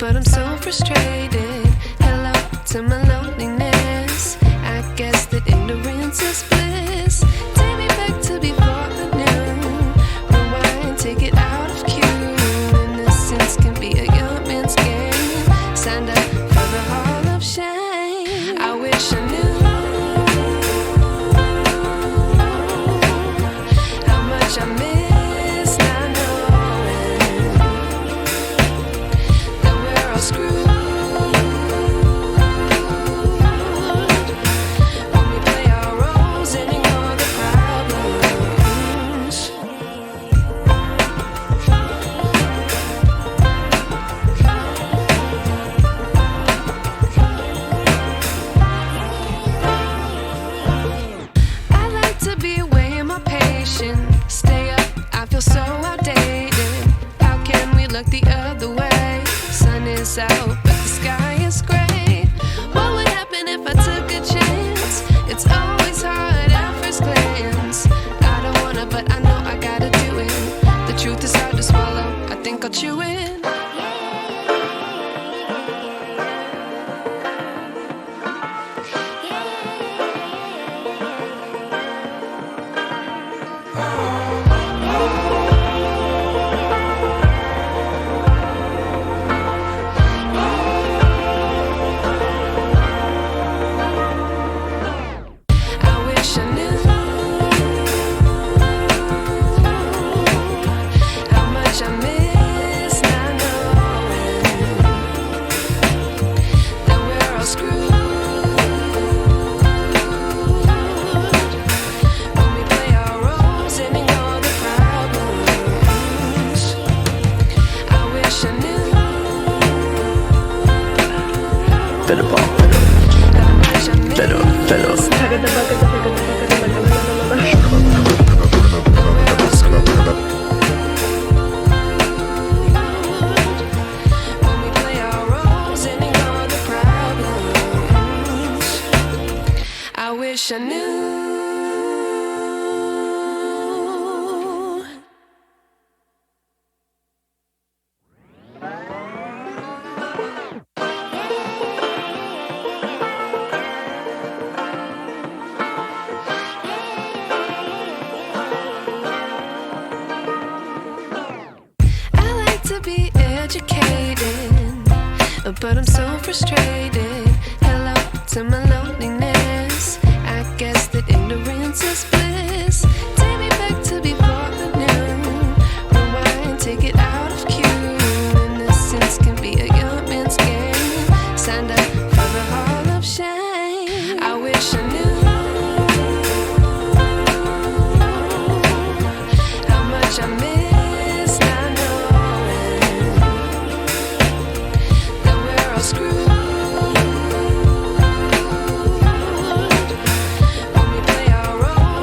but I'm so frustrated. Hello to my loneliness. I guess that ignorance is bliss. Take me back to before I knew. Rewind, take it out of cue. Innocence can be a young man's game. Signed up for the hall of shame. I wish I knew how much I miss not knowing that we're all screwed. Stay up, I feel so outdated. How can we look the other way? Sun is out, but the sky is gray. What would happen if I took a chance? It's always hard at first glance. I don't wanna, but I know I gotta do it. The truth is hard to swallow, I think I'll chew it. I wish I knew. I like to be educated, but I'm so frustrated. Hello to my loneliness. I guess that ignorance is bliss.